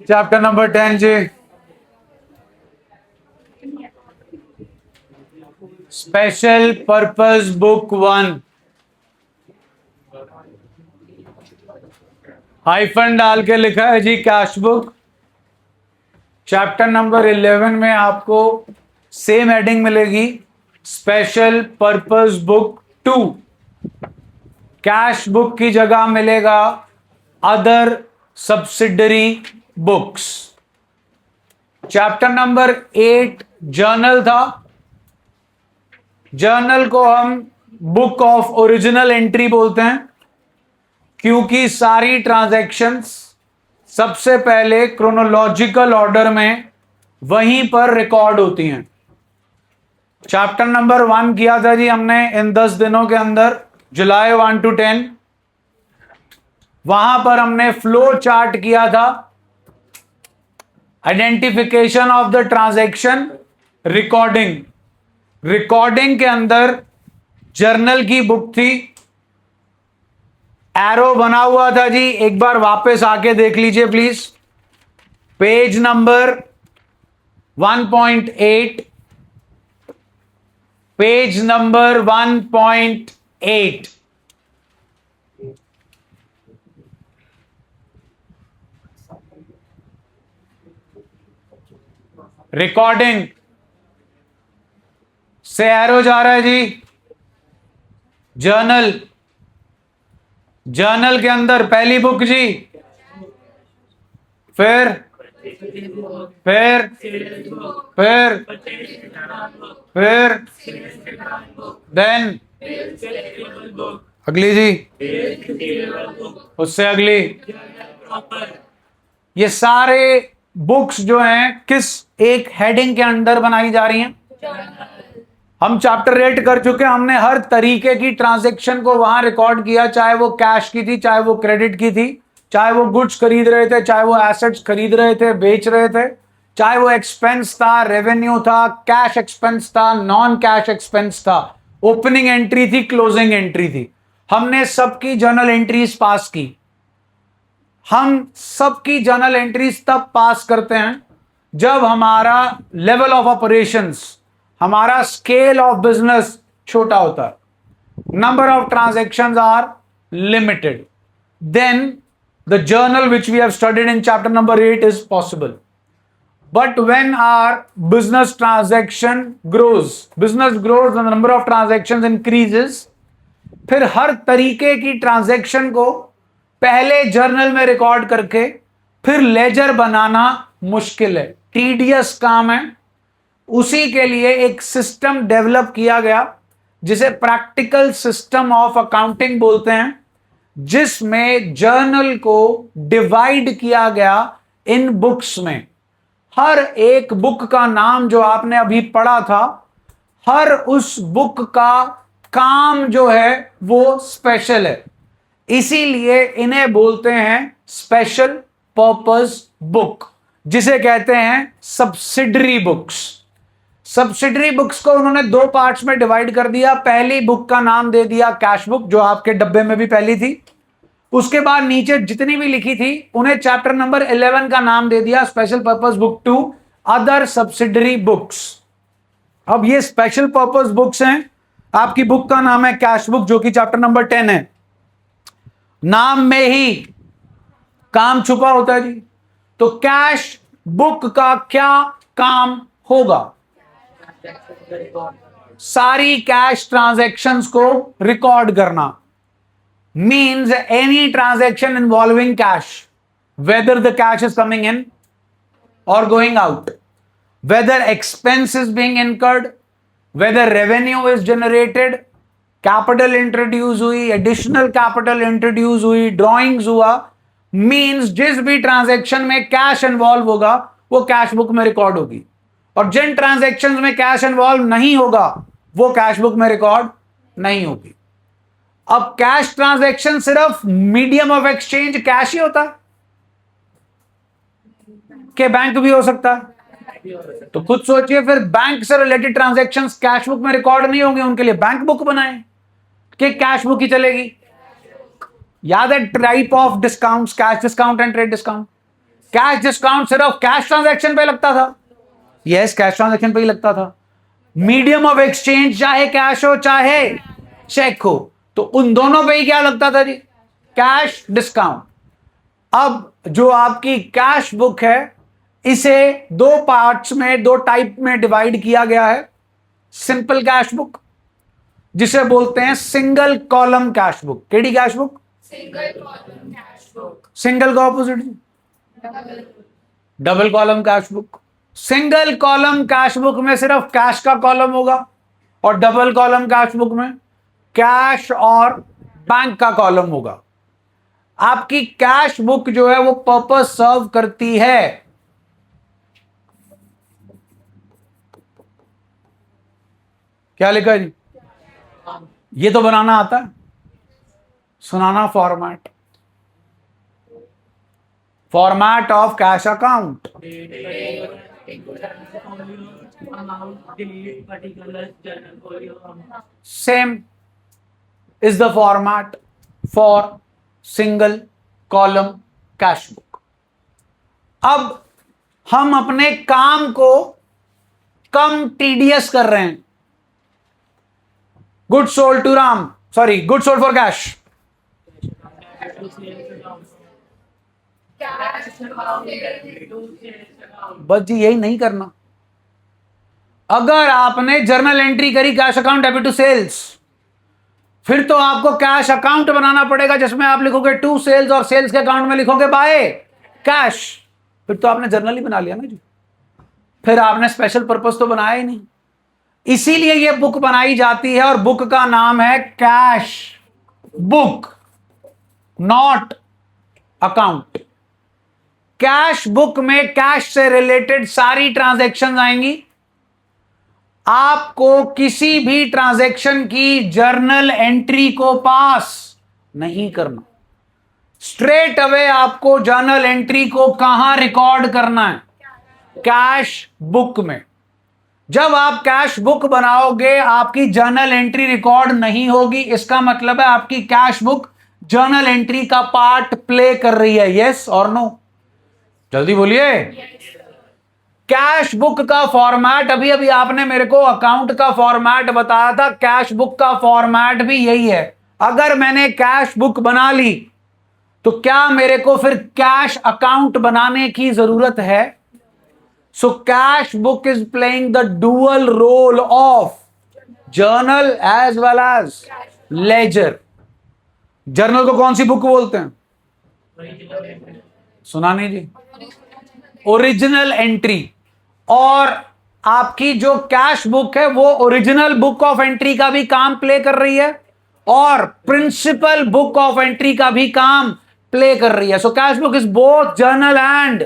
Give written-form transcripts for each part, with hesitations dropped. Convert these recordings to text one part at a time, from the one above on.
Chapter number 10 जी, special purpose book 1। Hyphen डाल के लिखा है जी कैश बुक। चैप्टर नंबर 11 में आपको सेम हेडिंग मिलेगी, special purpose book 2। Cash book की जगह मिलेगा other subsidiary books. Chapter number 8 journal था। जर्नल को हम बुक ऑफ ओरिजिनल एंट्री बोलते हैं, क्योंकि सारी ट्रांजैक्शंस सबसे पहले क्रोनोलॉजिकल ऑर्डर में वहीं पर रिकॉर्ड होती हैं। चैप्टर नंबर 1 किया था जी हमने इन 10 दिनों के अंदर, जुलाई 1 to 10। वहां पर हमने फ्लो चार्ट किया था, identification of the transaction, recording. Recording के अंदर जर्नल की बुक थी, एरो बना हुआ था जी, एक बार वापस आके देख लीजिए please. Page number 1.8, page number 1.8। Recording से एरो जा रहा है जी, जर्नल। जर्नल के अंदर पहली बुक जी, फिर फिर फिर फिर देन अगली जी, उससे अगली। ये सारे बुक्स जो हैं किस एक हेडिंग के अंडर बनाई जा रही हैं? हम चैप्टर 8 कर चुके हैं, हमने हर तरीके की ट्रांजैक्शन को वहां रिकॉर्ड किया, चाहे वो कैश की थी, चाहे वो क्रेडिट की थी, चाहे वो गुड्स खरीद रहे थे, चाहे वो एसेट्स खरीद रहे थे, बेच रहे थे, चाहे वो एक्सपेंस था, रेवेन्यू था, कैश एक्सपेंस था, नॉन कैश एक्सपेंस था, ओपनिंग एंट्री थी, क्लोजिंग एंट्री थी। हमने सबकी जर्नल एंट्रीज पास की। हम सबकी जर्नल एंट्रीज तब पास करते हैं जब हमारा लेवल ऑफ ऑपरेशंस, हमारा स्केल ऑफ बिजनेस छोटा होता है, number of transactions are limited, then the journal which we have studied in chapter number 8 is possible. But when our business transaction grows, business grows, the number of transactions increases, फिर हर तरीके की transaction को पहले journal में record करके फिर laser बनाना मुश्किल है, टीडियस काम है। उसी के लिए एक सिस्टम डेवलप किया गया जिसे प्रैक्टिकल सिस्टम ऑफ अकाउंटिंग बोलते हैं, जिसमें जर्नल को डिवाइड किया गया इन बुक्स में। हर एक बुक का नाम जो आपने अभी पढ़ा था, हर उस बुक का काम जो है वो स्पेशल है, इसीलिए इन्हें बोलते हैं स्पेशल पर्पस बुक, जिसे कहते हैं सब्सिडरी बुक्स। सब्सिडरी बुक्स को उन्होंने दो पार्ट्स में डिवाइड कर दिया। पहली बुक का नाम दे दिया कैश बुक, जो आपके डब्बे में भी पहली थी। उसके बाद नीचे जितनी भी लिखी थी उन्हें चैप्टर नंबर 11 का नाम दे दिया special purpose book 2, other subsidiary books. अब ये स्पेशल पर्पस बुक्स हैं। आपकी बुक का नाम है कैश बुक, जो कि चैप्टर नंबर 10 है। नाम में ही काम छुपा होता है जी। तो कैश बुक का क्या काम होगा? सारी कैश ट्रांजैक्शंस को रिकॉर्ड करना, means any transaction involving cash, whether the cash is coming in और going out, whether expense is being incurred, whether revenue is generated, capital introduce हुई, एडिशनल कैपिटल इंट्रोड्यूस हुई, ड्रॉइंग्स हुआ, means जिस भी transaction में cash involve होगा वो cash book में रिकॉर्ड होगी, और जिन ट्रांजैक्शंस में कैश इन्वॉल्व नहीं होगा वो कैश बुक में रिकॉर्ड नहीं होगी। अब कैश ट्रांजैक्शन सिर्फ मीडियम ऑफ एक्सचेंज कैश ही होता है कि बैंक भी हो सकता है? तो खुद सोचिए, फिर बैंक से रिलेटेड ट्रांजैक्शंस कैश बुक में रिकॉर्ड नहीं होंगे, उनके लिए बैंक बुक बनाए कि कैश बुक ही चलेगी। याद है type of discounts, cash discount and trade discount. Cash discount सिर्फ कैश ट्रांजैक्शन पे लगता था? यस, कैश ट्रांजैक्शन पे ही लगता था। मीडियम ऑफ एक्सचेंज चाहे कैश हो चाहे चेक हो, तो उन दोनों पे ही क्या लगता था जी? Cash discount. अब जो आपकी कैश बुक है, इसे दो पार्ट्स में, दो टाइप में डिवाइड किया गया है। सिंपल कैश बुक, जिसे बोलते हैं सिंगल कॉलम कैश बुक। केडी cash book? Single column cash book. Single का opposite double column cash book. Single column cash book में सिर्फ कैश का कॉलम होगा, और डबल कॉलम कैश बुक में कैश और बैंक का कॉलम होगा। आपकी कैश बुक जो है वो पर्पस सर्व करती है। क्या लिखा है जी? ये तो बनाना आता है, सुनाना format. Format of cash account. Same is the format for single column cash book. अब हम अपने काम को कम टीडियस कर रहे हैं। Good sold to Ram, sorry, good sold for cash. बस जी यही नहीं करना। अगर आपने जर्नल एंट्री करी cash account debit to sales, फिर तो आपको कैश अकाउंट बनाना पड़ेगा जिसमें आप लिखोगे टू सेल्स, और सेल्स के अकाउंट में लिखोगे बाय कैश। फिर तो आपने जर्नल ही बना लिया ना जी, फिर आपने स्पेशल पर्पस तो बनाया ही नहीं। इसीलिए यह बुक बनाई जाती है, और बुक का नाम है cash book, not account. Cash book में कैश से रिलेटेड सारी ट्रांजैक्शन आएंगी। आपको किसी भी ट्रांजैक्शन की जर्नल एंट्री को पास नहीं करना। स्ट्रेट अवे आपको जर्नल एंट्री को कहां रिकॉर्ड करना है? कैश बुक में। जब आप कैश बुक बनाओगे, आपकी जर्नल एंट्री रिकॉर्ड नहीं होगी। इसका मतलब है आपकी कैश बुक जर्नल एंट्री का पार्ट प्ले कर रही है। यस और नो? जल्दी बोलिए। कैश बुक का फॉर्मेट, अभी अभी आपने मेरे को अकाउंट का फॉर्मेट बताया था, कैश बुक का फॉर्मेट भी यही है। अगर मैंने कैश बुक बना ली तो क्या मेरे को फिर कैश अकाउंट बनाने की जरूरत है? So cash book is playing the dual role of journal as well as ledger. Journal को कौन सी बुक बोलते हैं? सुना नहीं जी? Original entry. और आपकी जो कैश बुक है वो ओरिजिनल बुक ऑफ एंट्री का भी काम प्ले कर रही है, और प्रिंसिपल बुक ऑफ एंट्री का भी काम प्ले कर रही है। So cash book is both journal and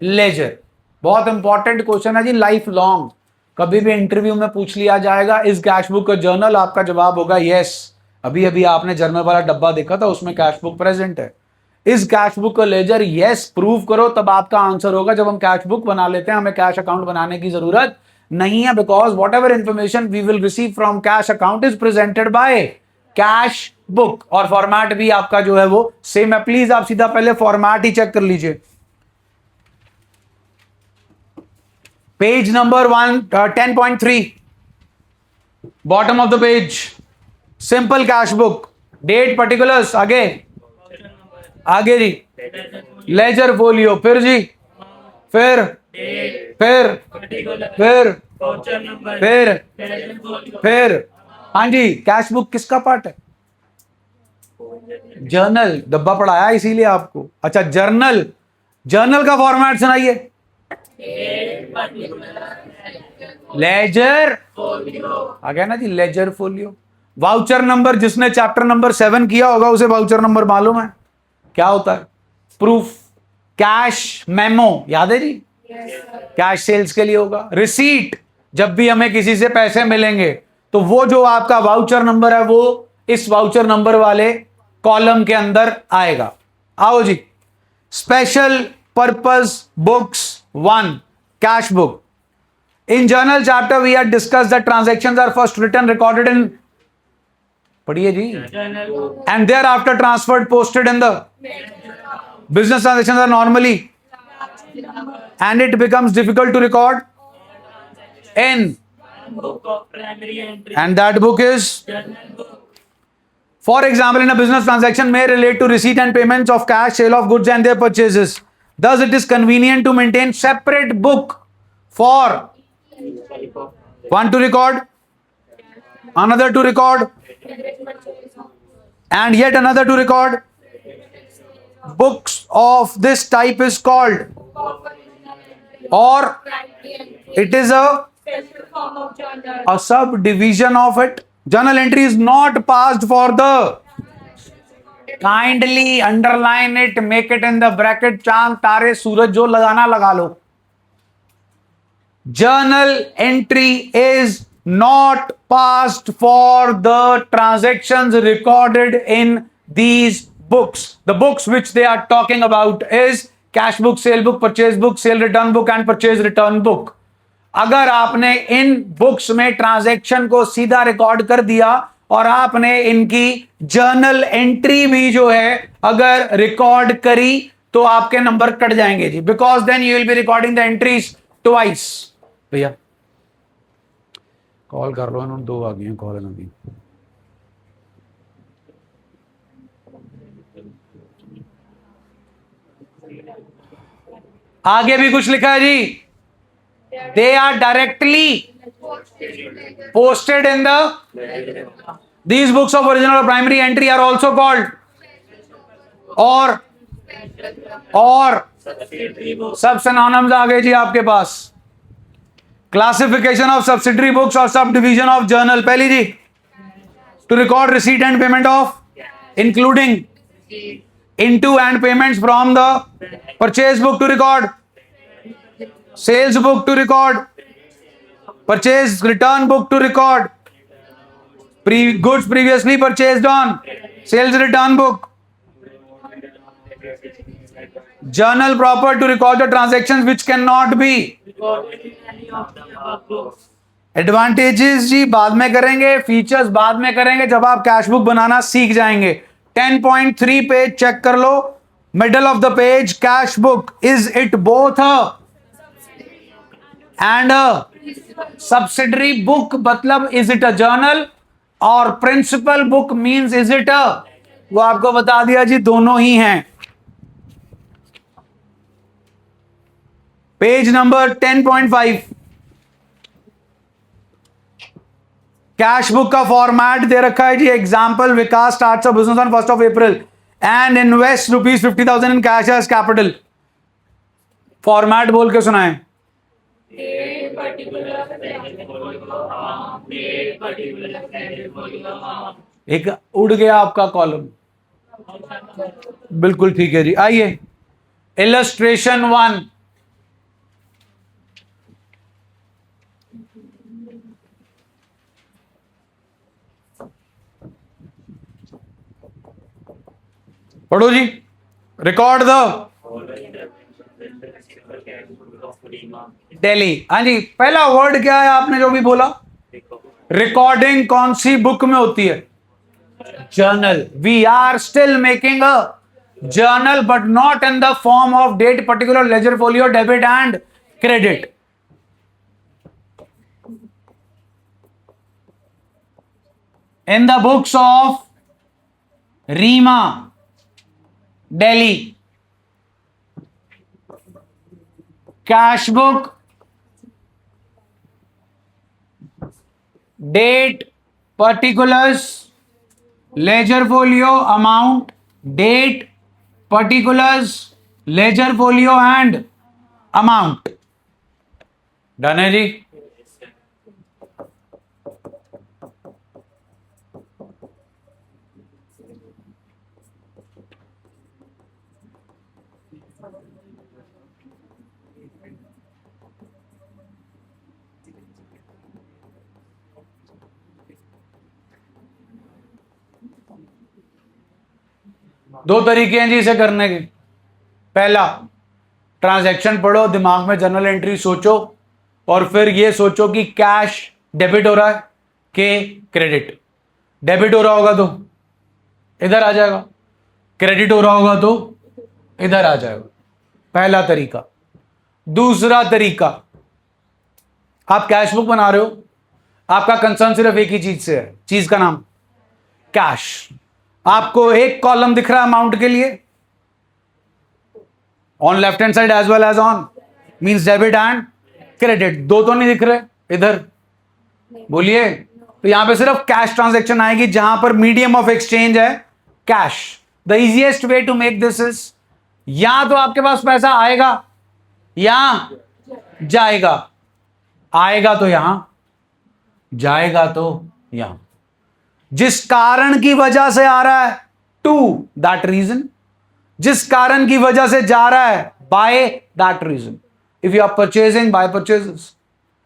ledger. बहुत इंपॉर्टेंट क्वेश्चन है जी, लाइफ लॉन्ग। कभी भी इंटरव्यू में पूछ लिया जाएगा, इज कैश बुक का जर्नल? आपका जवाब होगा यस। अभी अभी आपने जर्नल वाला डब्बा देखा था, उसमें कैश बुक प्रेजेंट है। इज कैश बुक का लेजर? यस, प्रूव करो, तब आपका आंसर होगा। जब हम कैश बुक बना लेते हैं, हमें कैश अकाउंट बनाने की जरूरत नहीं है, because whatever information we will receive from cash account is presented by cash book. और फॉर्मेट भी आपका जो है वो सेम है। प्लीज आप सीधा पहले फॉर्मेट ही चेक कर लीजिए। Page number 10.3, bottom of the page, simple cash book, date particulars, आगे जी लेजर फोलियो, फिर जी फिर हाँ जी। कैश बुक किसका पार्ट है? जर्नल। डब्बा पढ़ाया इसीलिए आपको। अच्छा, जर्नल, जर्नल का फॉर्मेट सुनाइए। लेजर आ गया ना जी, लेजर फोलियो। वाउचर नंबर, जिसने चैप्टर नंबर 7 किया होगा उसे वाउचर नंबर मालूम है क्या होता है? प्रूफ। कैश मेमो याद है जी? कैश सेल्स के लिए होगा। रिसीट, जब भी हमें किसी से पैसे मिलेंगे तो वो जो आपका वाउचर नंबर है वो इस वाउचर नंबर वाले कॉलम के अंदर आएगा। आओ जी, special purpose books 1, cash book. In journal chapter we had discussed that transactions are first written, recorded in, पढ़िए जी, and thereafter transferred, posted in the business transactions are normally and it becomes difficult to record in, book of primary entry. and that book is, Journal book. for example, in a business transaction may relate to receipt and payments of cash, sale of goods and their purchases. Thus, it is convenient to maintain separate book for one to record, another to record, and yet another to record. Books of this type is called, or it is a Special form of journal. subdivision of it. Journal entry is not passed for the, kindly underline it, make it in the bracket, चांद तारे सूरज जो लगाना लगा लो. Journal entry is not passed for the transactions recorded in these books. The books which they are talking about is cash book, sale book, purchase book, sale return book and purchase return book. अगर आपने इन books में transaction को सीधा record कर दिया और आपने इनकी जर्नल एंट्री भी जो है अगर रिकॉर्ड करी तो आपके नंबर कट जाएंगे जी, because then you will be recording the entries twice. भैया कॉल कर लो, इन्होंने 2 आ गई हैं कॉल अभी. आगे भी कुछ लिखा है जी. They are directly posted in the, these books of original or primary entry are also called or सब synonyms आ गए जी आपके पास. Classification of subsidiary books or subdivision of journal. पहली जी, to record receipt and payment of, including into and payments from the purchase book to record, sales book to record, purchase return book to record, goods previously purchased on, sales return book, journal proper to record the transactions which cannot be. Advantages जी बाद में करेंगे, features बाद में करेंगे जब आप cash book बनाना सीख जाएंगे. 10.3 पेज चेक कर लो, middle of the page, cash book, is it both a and subsidiary book, मतलब इज इट अ जर्नल, और principal book means is it a, वो आपको बता दिया जी दोनों ही हैं. पेज नंबर 10.5, कैश बुक का फॉर्मेट दे रखा है जी. Example, Vikas starts a business on 1st April and invest ₹50,000 in cash as capital. Format बोल के सुनाएं. एक उड़ गया आपका कॉलम, बिल्कुल ठीक है जी. आइए इलस्ट्रेशन 1. पढ़ो जी. Record the Delhi. हाँ जी, पहला वर्ड क्या है आपने जो भी बोला? रिकॉर्डिंग कौन सी बुक में होती है? Journal. We are still making a journal but not in the form of date, particular, ledger, folio, debit and credit. in the books of Rima, Delhi, cash book, date, particulars, ledger folio, amount, date, particulars, ledger folio and amount. Done है जी. दो तरीके हैं जी इसे करने के. पहला, transaction पढ़ो, दिमाग में जर्नल एंट्री सोचो और फिर ये सोचो कि कैश डेबिट हो रहा है कि क्रेडिट. डेबिट हो रहा होगा तो इधर आ जाएगा, क्रेडिट हो रहा होगा तो इधर आ जाएगा. पहला तरीका. दूसरा तरीका, आप कैश बुक बना रहे हो, आपका कंसर्न सिर्फ एक ही चीज से है, चीज का नाम कैश। आपको एक कॉलम दिख रहा है अमाउंट के लिए, on left hand side as well as on, means debit and credit. दो तो नहीं दिख रहे इधर, बोलिए। तो यहां पे सिर्फ कैश ट्रांजैक्शन आएगी, जहां पर मीडियम ऑफ एक्सचेंज है cash. The easiest way to make this is, या तो आपके पास पैसा आएगा या जाएगा, आएगा तो यहां, जाएगा तो यहां। जिस कारण की वजह से आ रहा है, टू दैट रीजन, जिस कारण की वजह से जा रहा है, by that reason. If you are purchasing, by purchases.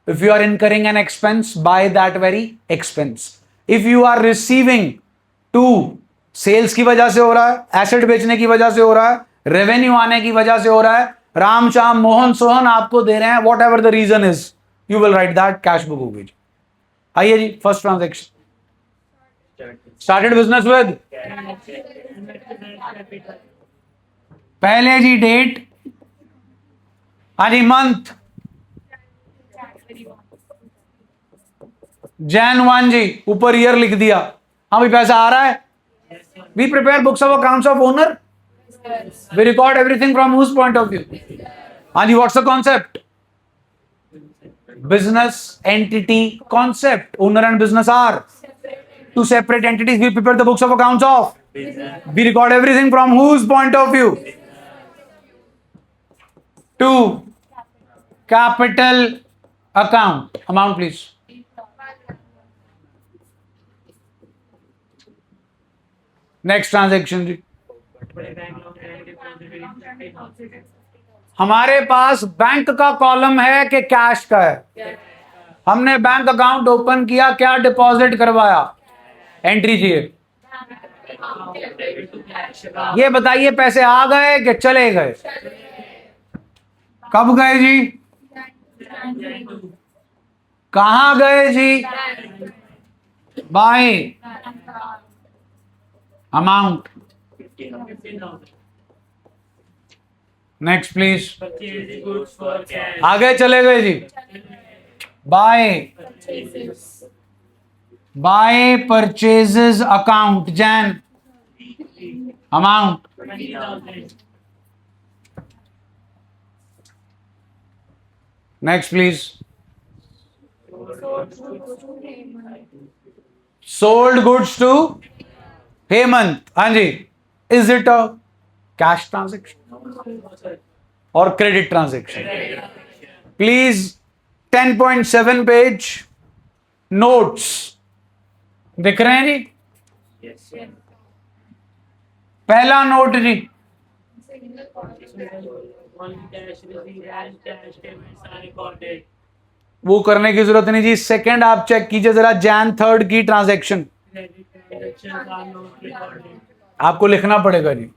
If you are incurring an expense, buy that very expense. If you are receiving to sales की वजह से हो रहा है, एसेट बेचने की वजह से हो रहा है, रेवेन्यू आने की वजह से हो रहा है, राम श्याम मोहन सोहन आपको दे रहे हैं, whatever the reason is, you will write that cash book होगी जी। आइए जी, first transaction, started business with, पहले जी डेट, हाँ जी मंथ, जैन 1 जी, ऊपर ईयर लिख दिया। हाँ भाई पैसा आ रहा है, we prepare books of accounts of owner, we record everything from whose point of view. हाँ जी, what's the concept, business entity concept, owner and business are two separate entities, we prepare the books of accounts of, we record everything from whose point of view. To capital account, amount please, next transaction जी। हमारे पास bank का column है कि cash का है, हमने bank account open किया, क्या डिपॉजिट करवाया, एंट्री चाहिए। ये बताइए पैसे आ गए कि चले गए, कब गए जी, कहां गए जी, बाय अमाउंट। नेक्स्ट प्लीज, आगे चले गए जी, by purchases account, Jan amount, next please, sold goods to Hemant, हाँ जी, is it a cash transaction और credit transaction? Please 10.7 page notes दिख रहे हैं जी, पहला नोट जी, वो करने की जरूरत नहीं जी। सेकंड आप चेक कीजिए जरा, जैन 3 की ट्रांजैक्शन आपको लिखना पड़ेगा जी,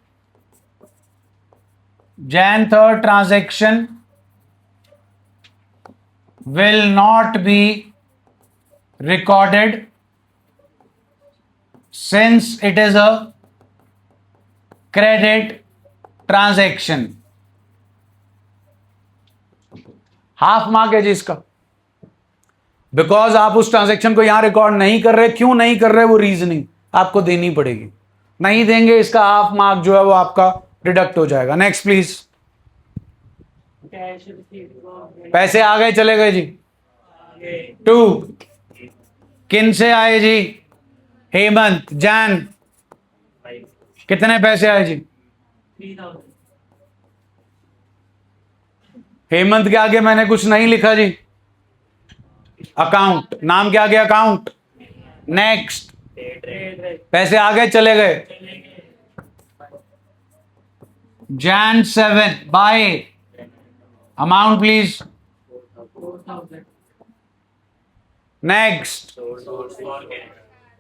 Jan 3 transaction will not be recorded since it is a credit transaction। Half mark है जी इसका, बिकॉज आप उस ट्रांजैक्शन को यहां रिकॉर्ड नहीं कर रहे। क्यों नहीं कर रहे, वो रीजनिंग आपको देनी पड़ेगी, नहीं देंगे इसका हाफ मार्क जो है वो आपका डिडक्ट हो जाएगा। नेक्स्ट प्लीज, पैसे आ गए चले गए जी, 2 किन से आए जी, हेमंत, जैन कितने पैसे आए जी, हेमंत के आगे मैंने कुछ नहीं लिखा जी, अकाउंट, नाम के आगे अकाउंट। नेक्स्ट, पैसे आ गए चले गए, Jain 7 bye amount please. Next,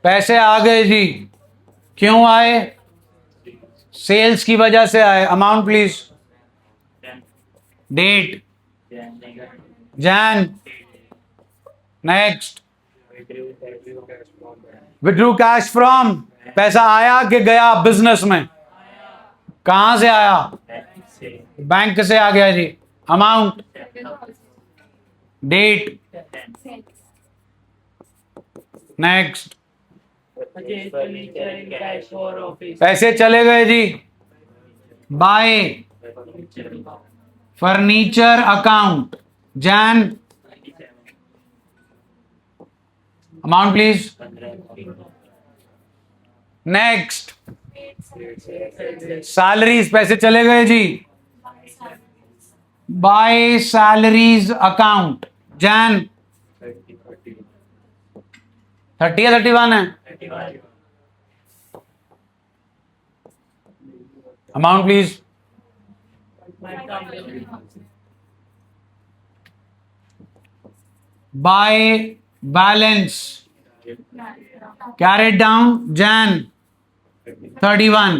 पैसे आ गए जी, क्यों आए, सेल्स की वजह से आए, amount please. Date Jain. Next, withdrew cash from, पैसा आया कि गया बिजनेस में, कहां से आया, बैंक से आ गया जी, amount. Date, next. Purchase furniture in cash for office. पैसे चले गए जी। By furniture account, Jan, amount please. Next, salaries, पैसे चले गए जी। बाय सैलरीज अकाउंट, जैन 30 या 31 है, amount please. By balance carried down, Jan 31।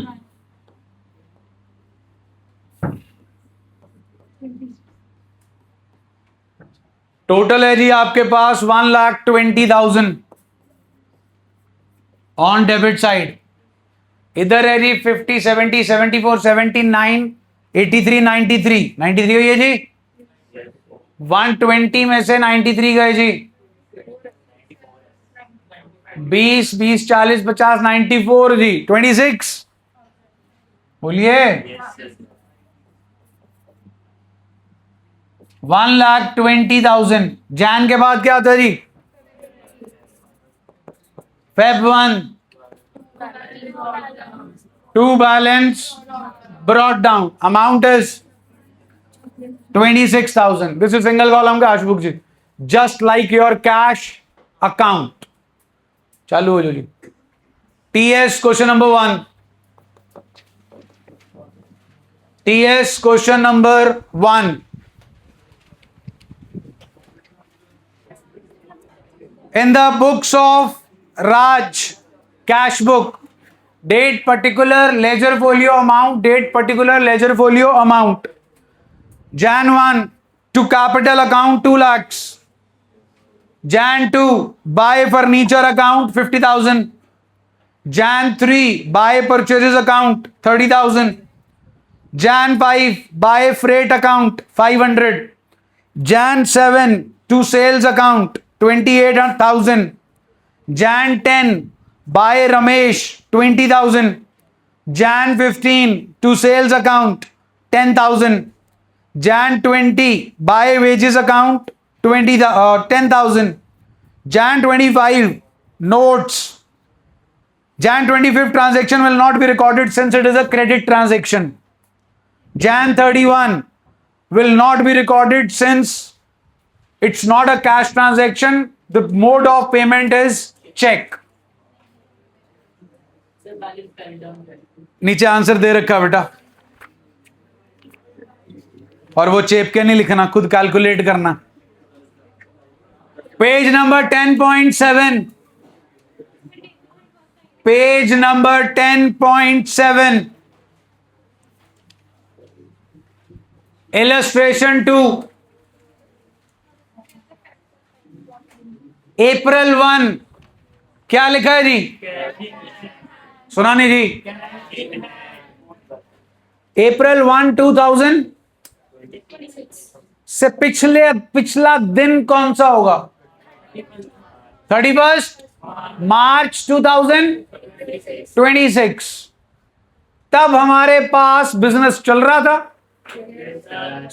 Total है जी आपके पास 1,20,000 ऑन डेबिट साइड। इधर है जी 50, 70, 74, 79, 83, 93 हुई है जी। 120 में से 93 गए जी। 20, 20, 40, 50, 94 जी। 26 बोलिए। 1,20,000। जैन के बाद क्या होता है जी? Feb 1, to balance brought down, amount is 26,000. This is single column cash book ji, just like your cash account। चालू हो जाओ जी। TS question number 1, TS question number 1। In the books of Raj cash book, date particular ledger folio amount, date particular ledger folio amount. Jan 1 to capital account 2 lakhs. Jan 2 buy furniture account 50,000. Jan 3 buy purchases account 30,000. Jan 5 buy freight account 500. Jan 7 to sales account 28,000. Jan 10 buy Ramesh 20,000. Jan 15 to sales account 10,000. Jan 20 buy wages account 10,000. Jan 25 notes. Jan 25th transaction will not be recorded since it is a credit transaction. Jan 31 will not be recorded since it's not a cash transaction. The mode of payment is check. नीचे answer दे रखा बेटा, और वो चेप के नहीं लिखना, खुद calculate करना। Page number 10.7, page number 10.7, illustration 2, April 1 क्या लिखा है जी? सुना नहीं जी? April 1, 2000 से पिछला दिन कौन सा होगा? 31 मार्च 2026। तब हमारे पास बिजनेस चल रहा था।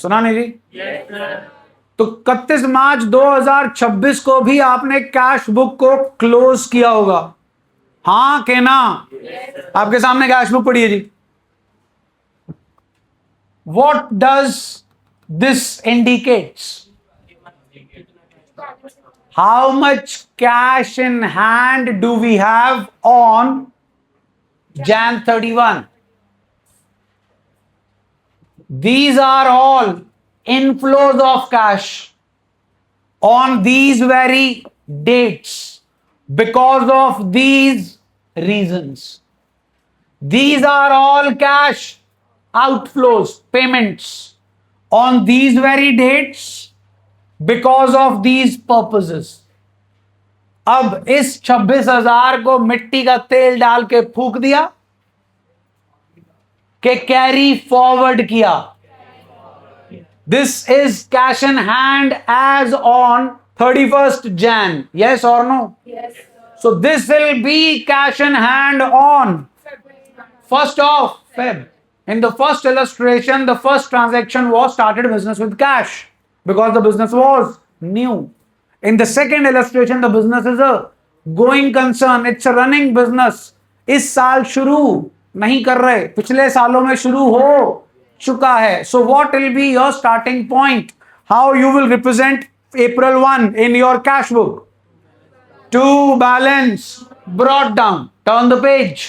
सुना नहीं जी? तो 31 मार्च 2026 को भी आपने कैश बुक को क्लोज किया होगा, हाँ के ना? आपके सामने कैश बुक पड़ी है जी। What does this indicates? How much cash in hand do we have on Jan 31? These are all inflows of cash on these very dates because of these reasons. These are all cash outflows, payments on these very dates because of these purposes. अब इस 26,000 को मिट्टी का तेल डाल के फूक दिया कि कैरी फॉरवर्ड किया? This is cash in hand as on 31st Jan. Yes or no? Yes, sir. So this will be cash in hand on 1st of Feb. In the first illustration, the first transaction was started business with cash because the business was new. In the second illustration, the business is a going concern. It's a running business. इस साल शुरू नहीं कर रहे, पिछले सालों में शुरू हो चुका है. So what will be your starting point? How you will represent April 1 in your cash book? To balance brought down. Turn the page.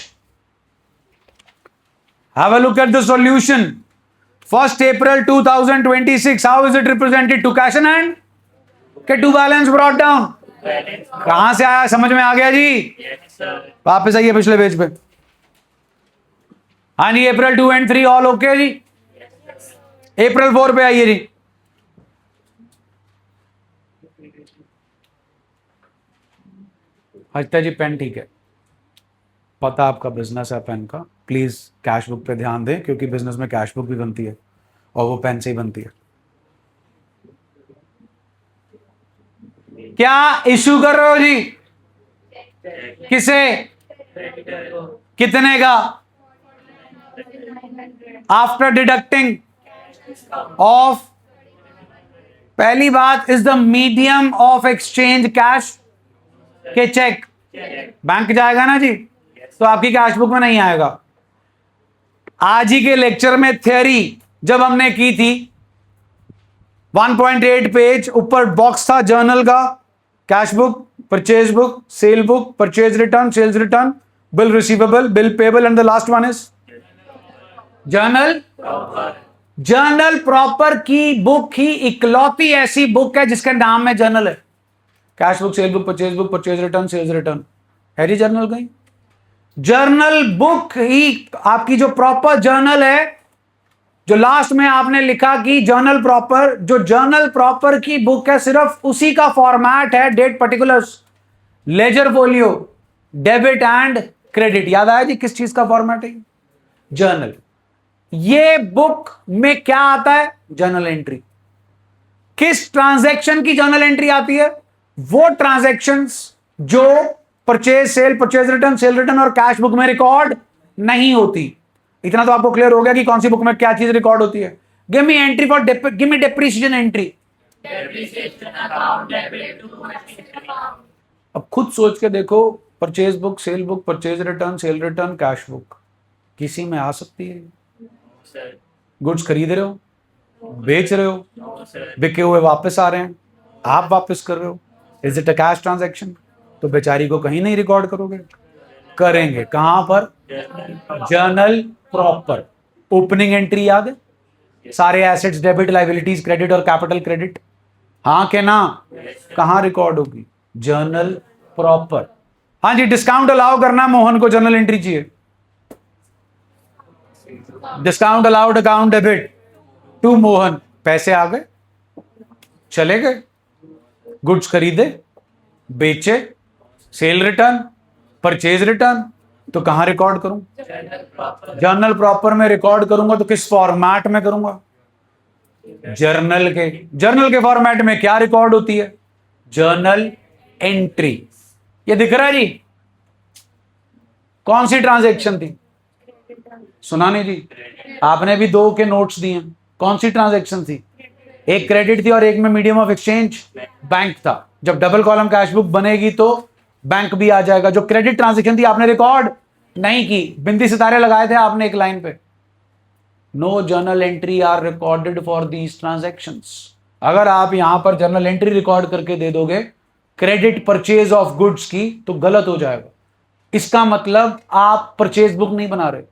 Have a look at the solution. 1st April 2026. How is it represented? To cash in hand? Okay, to balance brought down. Balance. कहां से आया, समझ में आ गया जी? Yes, sir. वापस आइए पिछले page पे. हाँ जी, April 2 and 3 ऑल ओके जी. April 4 पे आइए जी. अच्छा जी, पेन ठीक है, पता आपका बिजनेस है पेन का. प्लीज कैश बुक पे ध्यान दें क्योंकि बिजनेस में कैश बुक भी बनती है और वो पेन से ही बनती है. क्या इशू कर रहे हो जी? किसे? Creditor को. कितने का? After deducting of. पहली बात, is the medium of exchange cash के चेक. बैंक जाएगा ना जी, तो आपकी कैश बुक में नहीं आएगा. आज ही के लेक्चर में थ्योरी जब हमने की थी, 1.8 पेज ऊपर बॉक्स था जर्नल का. Cash book, purchase book, sale book, purchase return, sales return, bill receivable, bill payable and the last one is journal. Journal proper की बुक ही इकलौती ऐसी बुक है जिसके नाम में जर्नल है. Cash book, sale book, purchase return, sales return है जी जर्नल कहीं? जर्नल बुक ही आपकी जो प्रॉपर जर्नल है, जो लास्ट में आपने लिखा कि जर्नल प्रॉपर, जो जर्नल प्रॉपर की बुक है सिर्फ उसी का फॉर्मेट है date particulars, ledger folio, debit and credit. याद आया जी किस चीज का फॉर्मेट है? जर्नल. ये बुक में क्या आता है? Journal entry. किस ट्रांजैक्शन की जर्नल एंट्री आती है? वो ट्रांजैक्शंस जो purchase, sale, purchase return, sale return और कैश बुक में रिकॉर्ड नहीं होती. इतना तो आपको क्लियर हो गया कि कौन सी बुक में क्या चीज रिकॉर्ड होती है. Give me entry for, give me depreciation entry. Depreciation account, debit to entry. अब खुद सोच के देखो, purchase book, sale book, purchase return, sale return, cash book किसी में आ सकती है? Sir. गुड्स खरीद रहे हो, बेच रहे हो, No, sir. बिके हुए वापस आ रहे हैं, आप वापस कर रहे हो. Is it a cash transaction? तो बेचारी को कहीं नहीं रिकॉर्ड करोगे, करेंगे कहां पर? Journal proper. ओपनिंग एंट्री याद है? सारे एसेट्स, डेबिट, लायबिलिटीज, क्रेडिट और कैपिटल क्रेडिट. हाँ के ना? कहां रिकॉर्ड होगी? Journal proper. हाँ जी, डिस्काउंट अलाउ करना है मोहन को, जर्नल एंट्री चाहिए. Discount allowed account debit to Mohan. पैसे आ गए, चले गए, गुड्स खरीदे, बेचे, सेल रिटर्न, परचेज रिटर्न, तो कहां रिकॉर्ड करूं? Journal proper. जर्नल प्रॉपर में रिकॉर्ड करूंगा तो किस फॉर्मेट में करूंगा? जर्नल के. जर्नल के फॉर्मेट में क्या रिकॉर्ड होती है? Journal entry. ये दिख रहा है जी? कौन सी ट्रांजैक्शन थी? सुना नहीं जी? आपने भी 2 के नोट्स दिए. कौन सी ट्रांजैक्शन थी? एक क्रेडिट थी और एक में मीडियम ऑफ एक्सचेंज बैंक था. जब डबल कॉलम कैश बुक बनेगी तो बैंक भी आ जाएगा. जो क्रेडिट ट्रांजैक्शन थी आपने रिकॉर्ड नहीं की, बिंदी सितारे लगाए थे आपने एक लाइन पे. No journal entry are recorded for these transactions. अगर आप यहां पर जर्नल एंट्री रिकॉर्ड करके दे दोगे क्रेडिट परचेज ऑफ गुड्स की, तो गलत हो जाएगा. इसका मतलब आप परचेज बुक नहीं बना रहे.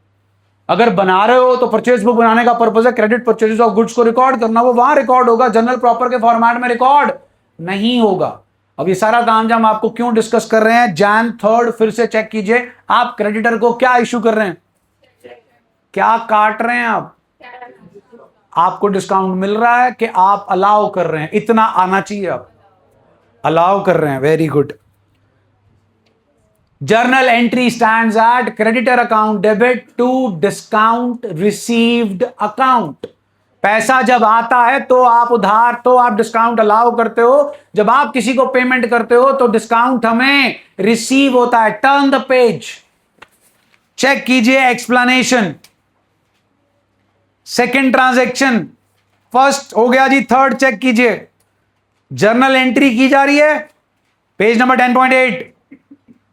अगर बना रहे हो तो परचेज बुक बनाने का पर्पज है क्रेडिट परचेज ऑफ गुड्स को रिकॉर्ड करना. वो वहां रिकॉर्ड होगा, जर्नल प्रॉपर के फॉर्मेट में रिकॉर्ड नहीं होगा. अब ये सारा काम हम आपको क्यों डिस्कस कर रहे हैं? Jan 3 फिर से चेक कीजिए. आप क्रेडिटर को क्या इशू कर रहे हैं? क्या काट रहे हैं आप? आपको डिस्काउंट मिल रहा है कि आप अलाउ कर रहे हैं? इतना आना चाहिए. आप अलाउ कर रहे हैं, very good. Journal entry stands at creditor account debit to discount received account. पैसा जब आता है तो आप उधार, तो आप डिस्काउंट अलाउ करते हो। जब आप किसी को पेमेंट करते हो तो डिस्काउंट हमें रिसीव होता है। टर्न द पेज, चेक कीजिए एक्सप्लेनेशन। सेकेंड ट्रांजैक्शन, फर्स्ट हो गया जी, थर्ड चेक कीजिए। जर्नल एंट्री की जा रही है, page number 10.8,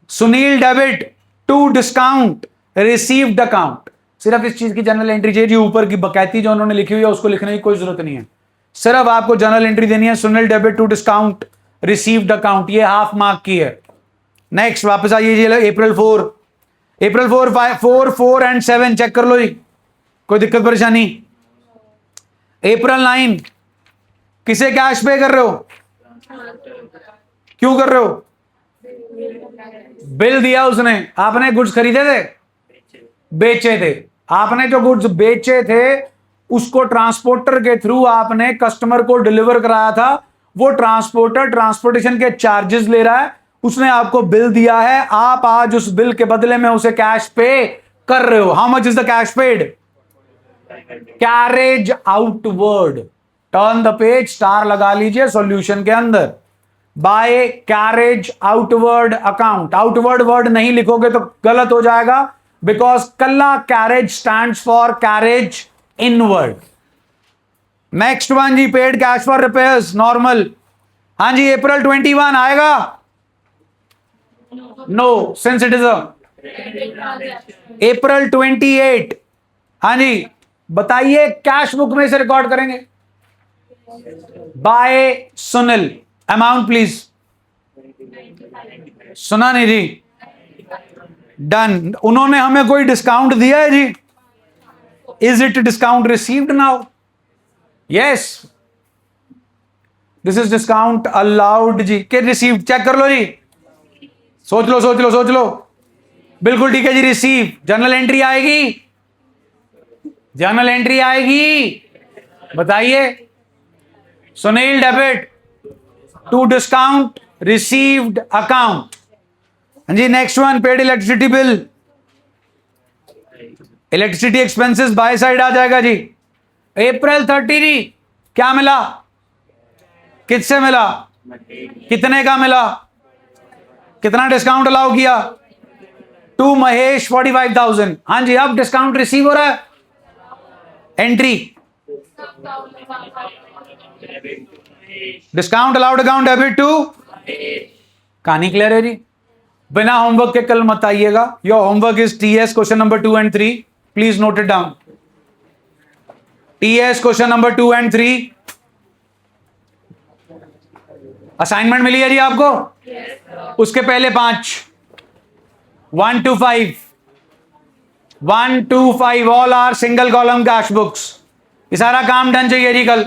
Sunil debit to discount received account. सिर्फ इस चीज की जर्नल एंट्री चाहिए जी, ऊपर की बकैती जो उन्होंने लिखी हुई है उसको लिखने की कोई जरूरत नहीं है। सिर्फ आपको जर्नल एंट्री देनी है, Sunil debit to discount received account, ये हाफ मार्क की है। नेक्स्ट वापस आइए जी, अप्रैल 4 एंड 7 चेक कर लो जी, कोई दिक्कत परेशानी? अप्रैल 9 किसे कैश पे कर रहे हो? क्यों कर रहे हो? बिल दिया उसने, आपने गुड्स खरीदे थे, बेचे थे। आपने जो गुड्स बेचे थे उसको ट्रांसपोर्टर के थ्रू आपने कस्टमर को डिलीवर कराया था। वो ट्रांसपोर्टर ट्रांसपोर्टेशन के चार्जेस ले रहा है, उसने आपको बिल दिया है, आप आज उस बिल के बदले में उसे कैश पे कर रहे हो। How much is the cash paid? Carriage outward. Turn the page, star लगा लीजिए सॉल्यूशन के अंदर। By carriage outward account. Outward word नहीं लिखोगे तो गलत हो जाएगा, बिकॉज कल्ला carriage stands for carriage inward. Next one जी, paid cash for repairs normal. हाँ जी, अप्रैल 21 आएगा? No, since it is April 28। हाँ जी, बताइए कैश बुक में से रिकॉर्ड करेंगे। By Sunil, amount please. सुना नहीं जी? डन। उन्होंने हमें कोई डिस्काउंट दिया है जी? Is it discount received now? Yes, this is discount allowed जी। के रिसीव्ड? चेक कर लो जी, सोच लो सोच लो सोच लो। बिल्कुल ठीक है जी, रिसीव। जर्नल एंट्री आएगी, जर्नल एंट्री आएगी, बताइए। Sunil debit to discount received account. जी next one, paid electricity bill. Electricity expenses by side आ जाएगा जी। अप्रैल 30 जी, क्या मिला? किससे मिला? कितने का मिला? कितना डिस्काउंट अलाउ किया? टू महेश 45,000। हाँ जी, अब डिस्काउंट रिसीव हो रहा है। Entry, discount allowed account debit to. कहानी क्लियर है जी? बिना होमवर्क के कल मत आइएगा। Your homework is TS question number 2 and 3, please note it down. TS question number 2 and 3 assignment मिली है जी आपको? उसके पहले 5, 1 to 5, 1 to 5 all are single column cash books. ये सारा काम डन चाहिए जी कल।